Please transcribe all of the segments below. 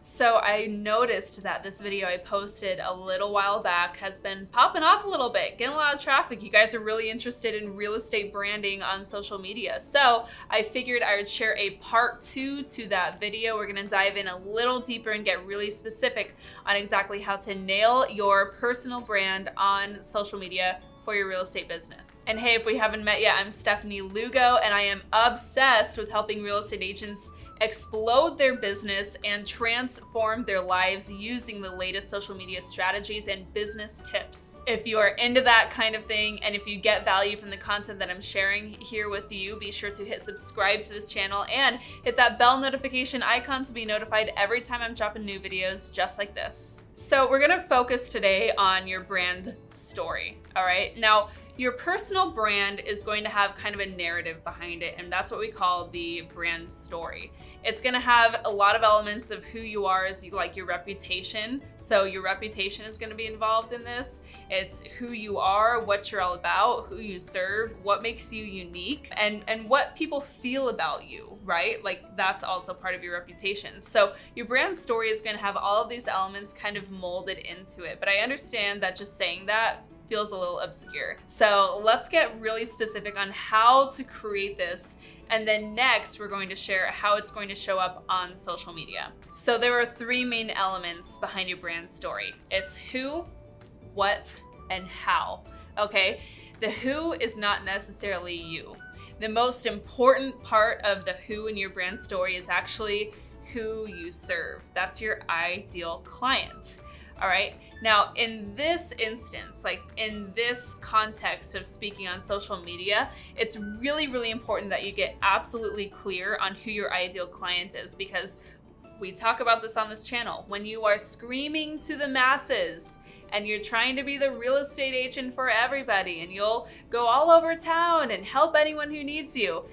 So I noticed that this video I posted a little while back has been popping off a little bit, getting a lot of traffic. You guys are really interested in real estate branding on social media. So I figured I would share a part 2 to that video. We're gonna dive in a little deeper and get really specific on exactly how to nail your personal brand on social media for your real estate business. And hey, if we haven't met yet, I'm Stefanie Lugo, and I am obsessed with helping real estate agents explode their business and transform their lives using the latest social media strategies and business tips. If you are into that kind of thing, and if you get value from the content that I'm sharing here with you, be sure to hit subscribe to this channel and hit that bell notification icon to be notified every time I'm dropping new videos just like this. So we're gonna focus today on your brand story, all right? Now, your personal brand is going to have kind of a narrative behind it, and that's what we call the brand story. It's gonna have a lot of elements of who you are, as like your reputation. So your reputation is gonna be involved in this. It's who you are, what you're all about, who you serve, what makes you unique, and what people feel about you, right? Like that's also part of your reputation. So your brand story is gonna have all of these elements kind of molded into it. But I understand that just saying that feels a little obscure. So let's get really specific on how to create this. And then next, we're going to share how it's going to show up on social media. So there are 3 main elements behind your brand story. It's who, what, and how, okay? The who is not necessarily you. The most important part of the who in your brand story is actually who you serve. That's your ideal client. All right. Now, in this instance, like in this context of speaking on social media, it's really, really important that you get absolutely clear on who your ideal client is, because we talk about this on this channel. When you are screaming to the masses and you're trying to be the real estate agent for everybody, and you'll go all over town and help anyone who needs you,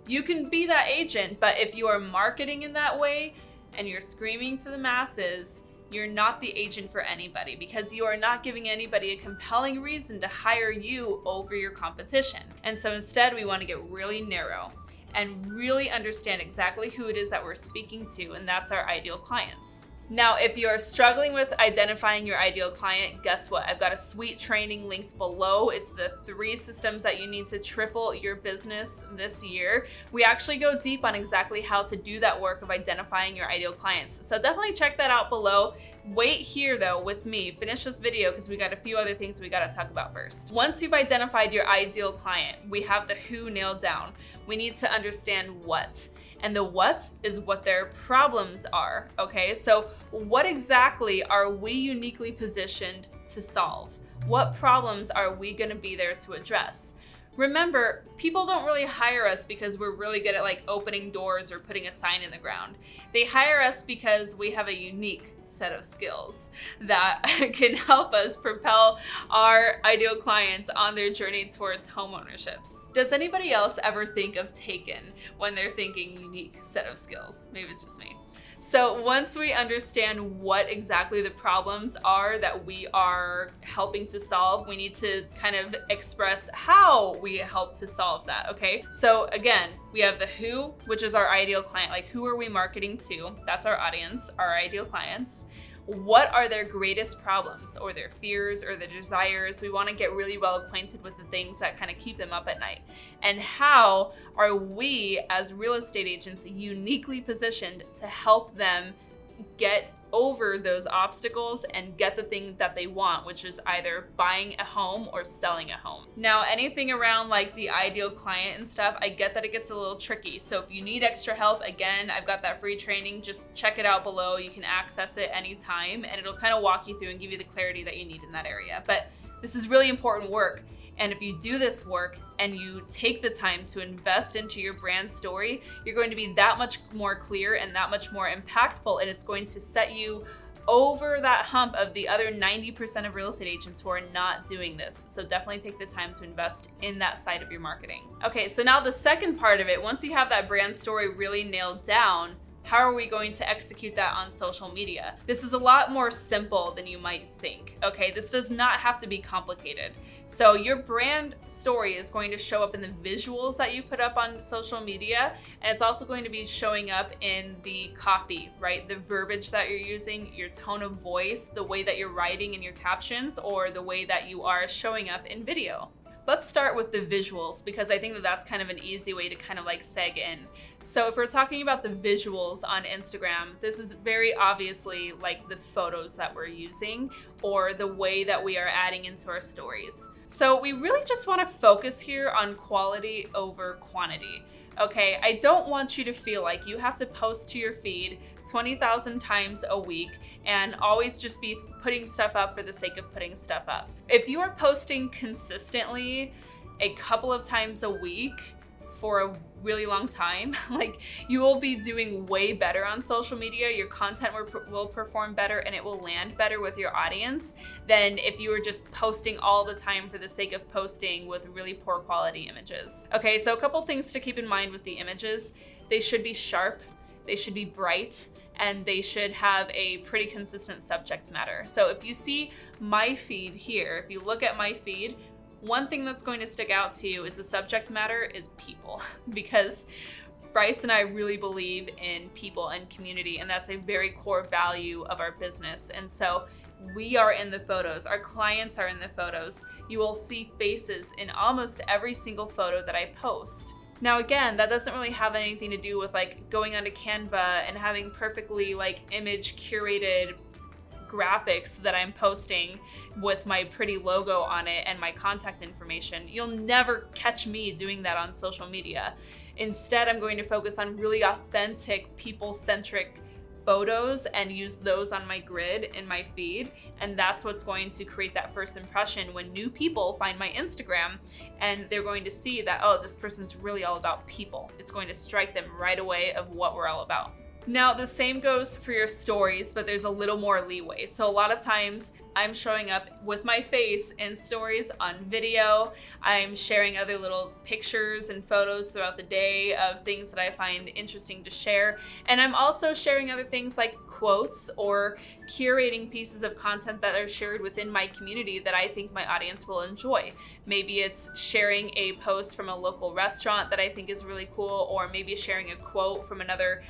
you can be that agent. But if you are marketing in that way and you're screaming to the masses, you're not the agent for anybody, because you are not giving anybody a compelling reason to hire you over your competition. And so instead, we want to get really narrow and really understand exactly who it is that we're speaking to, and that's our ideal clients. Now, if you're struggling with identifying your ideal client, guess what? I've got a sweet training linked below. It's the 3 systems that you need to triple your business this year. We actually go deep on exactly how to do that work of identifying your ideal clients. So definitely check that out below. Wait here though with me, finish this video, because we got a few other things we got to talk about first. Once you've identified your ideal client, we have the who nailed down. We need to understand what. And the what is what their problems are, okay? So what exactly are we uniquely positioned to solve? What problems are we gonna be there to address? Remember, people don't really hire us because we're really good at like opening doors or putting a sign in the ground. They hire us because we have a unique set of skills that can help us propel our ideal clients on their journey towards homeownerships. Does anybody else ever think of taken when they're thinking unique set of skills? Maybe it's just me. So once we understand what exactly the problems are that we are helping to solve, we need to kind of express how we help to solve that, okay? So again, we have the who, which is our ideal client. Like, who are we marketing to? That's our audience, our ideal clients. What are their greatest problems, or their fears, or their desires? We want to get really well acquainted with the things that kind of keep them up at night. And how are we as real estate agents uniquely positioned to help them get over those obstacles and get the thing that they want, which is either buying a home or selling a home. Now, anything around like the ideal client and stuff, I get that it gets a little tricky. So if you need extra help, again, I've got that free training. Just check it out below. You can access it anytime, and it'll kind of walk you through and give you the clarity that you need in that area. But this is really important work. And if you do this work and you take the time to invest into your brand story, you're going to be that much more clear and that much more impactful, and it's going to set you over that hump of the other 90% of real estate agents who are not doing this. So definitely take the time to invest in that side of your marketing. Okay, so now the second part of it, once you have that brand story really nailed down, How are we going to execute that on social media? This is a lot more simple than you might think, okay? This does not have to be complicated. So your brand story is going to show up in the visuals that you put up on social media, and it's also going to be showing up in the copy, right? The verbiage that you're using, your tone of voice, the way that you're writing in your captions, or the way that you are showing up in video. Let's start with the visuals, because I think that that's kind of an easy way to kind of like seg in. So if we're talking about the visuals on Instagram, this is very obviously like the photos that we're using or the way that we are adding into our stories. So we really just want to focus here on quality over quantity. Okay, I don't want you to feel like you have to post to your feed 20,000 times a week and always just be putting stuff up for the sake of putting stuff up. If you are posting consistently a couple of times a week for a really long time, like, you will be doing way better on social media. Your content will perform better and it will land better with your audience than if you were just posting all the time for the sake of posting with really poor quality images. Okay, so a couple things to keep in mind with the images. They should be sharp, they should be bright, and they should have a pretty consistent subject matter. So if you see my feed here, if you look at my feed, one thing that's going to stick out to you is the subject matter is people, because Bryce and I really believe in people and community, and that's a very core value of our business. And so we are in the photos, our clients are in the photos. You will see faces in almost every single photo that I post. Now again, that doesn't really have anything to do with like going onto Canva and having perfectly like image curated graphics that I'm posting with my pretty logo on it and my contact information. You'll never catch me doing that on social media. Instead, I'm going to focus on really authentic, people-centric photos and use those on my grid in my feed. And that's what's going to create that first impression when new people find my Instagram and they're going to see that, oh, this person's really all about people. It's going to strike them right away of what we're all about. Now, the same goes for your stories, but there's a little more leeway. So a lot of times I'm showing up with my face in stories on video. I'm sharing other little pictures and photos throughout the day of things that I find interesting to share. And I'm also sharing other things like quotes or curating pieces of content that are shared within my community that I think my audience will enjoy. Maybe it's sharing a post from a local restaurant that I think is really cool, or maybe sharing a quote from another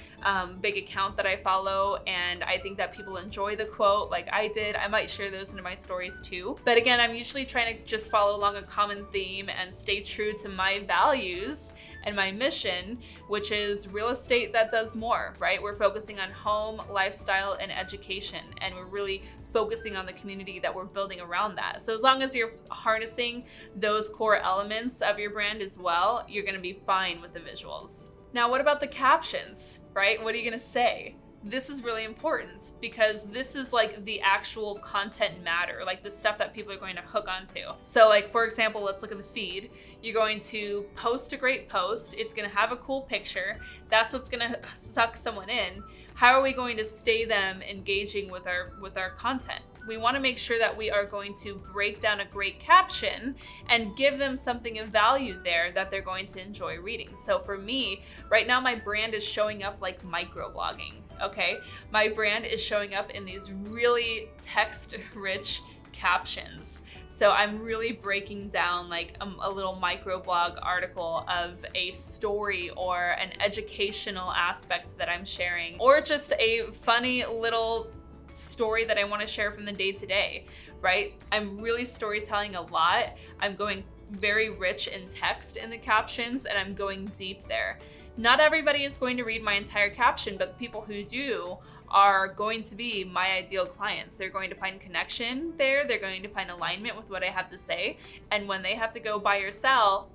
big account that I follow and I think that people enjoy the quote like I did. I might share those into my stories too. But again, I'm usually trying to just follow along a common theme and stay true to my values and my mission, which is real estate that does more, right? We're focusing on home, lifestyle, and education, and we're really focusing on the community that we're building around that. So as long as you're harnessing those core elements of your brand as well, you're gonna be fine with the visuals. Now, what about the captions, right? What are you gonna say? This is really important because this is like the actual content matter, like the stuff that people are going to hook onto. So like, for example, let's look at the feed. You're going to post a great post. It's going to have a cool picture. That's what's going to suck someone in. How are we going to stay them engaging with our content? We want to make sure that we are going to break down a great caption and give them something of value there that they're going to enjoy reading. So for me, right now my brand is showing up like microblogging, okay? My brand is showing up in these really text-rich captions. So I'm really breaking down like a little microblog article of a story or an educational aspect that I'm sharing, or just a funny little story that I want to share from the day to day, right? I'm really storytelling a lot. I'm going very rich in text in the captions and I'm going deep there. Not everybody is going to read my entire caption, but the people who do are going to be my ideal clients. They're going to find connection there. They're going to find alignment with what I have to say. And when they have to go buy or sell,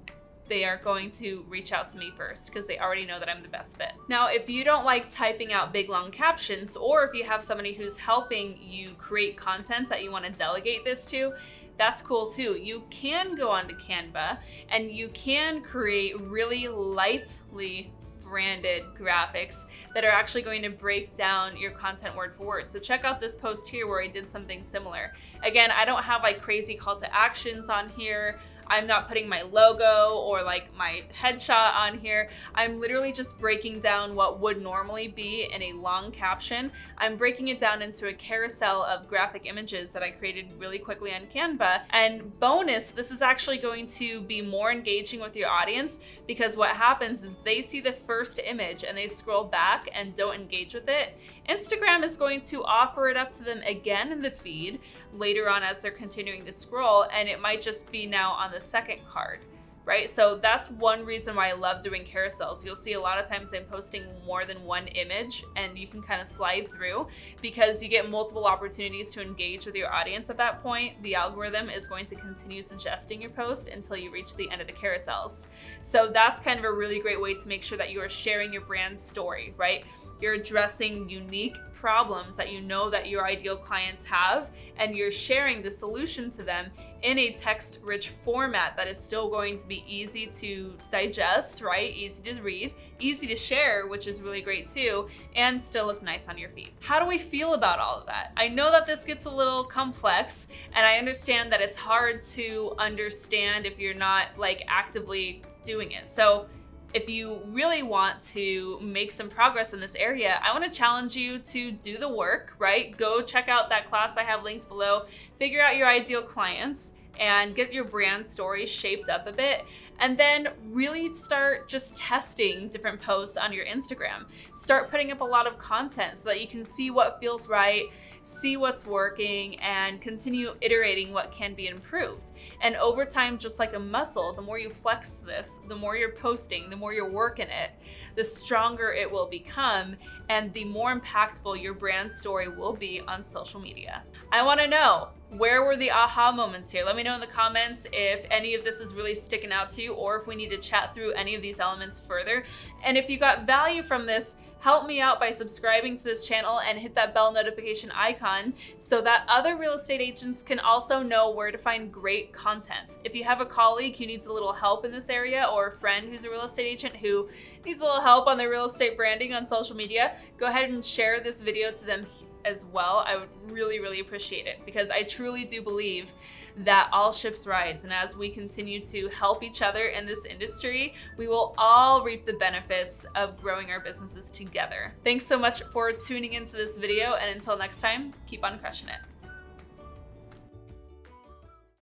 they are going to reach out to me first because they already know that I'm the best fit. Now, if you don't like typing out big long captions, or if you have somebody who's helping you create content that you want to delegate this to, that's cool too. You can go onto Canva and you can create really lightly branded graphics that are actually going to break down your content word for word. So check out this post here where I did something similar. Again, I don't have like crazy call to actions on here. I'm not putting my logo or like my headshot on here. I'm literally just breaking down what would normally be in a long caption. I'm breaking it down into a carousel of graphic images that I created really quickly on Canva. And bonus, this is actually going to be more engaging with your audience, because what happens is if they see the first image and they scroll back and don't engage with it, Instagram is going to offer it up to them again in the feed later on as they're continuing to scroll, and it might just be now on the second card, right? So that's one reason why I love doing carousels. You'll see a lot of times I'm posting more than one image, and you can kind of slide through because you get multiple opportunities to engage with your audience at that point. The algorithm is going to continue suggesting your post until you reach the end of the carousels. So that's kind of a really great way to make sure that you are sharing your brand story, right? You're addressing unique problems that you know that your ideal clients have, and you're sharing the solution to them in a text-rich format that is still going to be easy to digest, right? Easy to read, easy to share, which is really great too, and still look nice on your feed. How do we feel about all of that? I know that this gets a little complex, and I understand that it's hard to understand if you're not like actively doing it. So if you really want to make some progress in this area, I want to challenge you to do the work, right? Go check out that class I have linked below, figure out your ideal clients, and get your brand story shaped up a bit, and then really start just testing different posts on your Instagram. Start putting up a lot of content so that you can see what feels right, see what's working, and continue iterating what can be improved. And over time, just like a muscle, the more you flex this, the more you're posting, the more you're working it, the stronger it will become, and the more impactful your brand story will be on social media. I want to know, where were the aha moments here? Let me know in the comments if any of this is really sticking out to you, or if we need to chat through any of these elements further. And if you got value from this, help me out by subscribing to this channel and hit that bell notification icon so that other real estate agents can also know where to find great content. If you have a colleague who needs a little help in this area, or a friend who's a real estate agent who needs a little help on their real estate branding on social media, go ahead and share this video to them as well. I would really, really appreciate it, because I truly do believe that all ships rise, and as we continue to help each other in this industry, we will all reap the benefits of growing our businesses together. Thanks so much for tuning into this video, and until next time, keep on crushing it.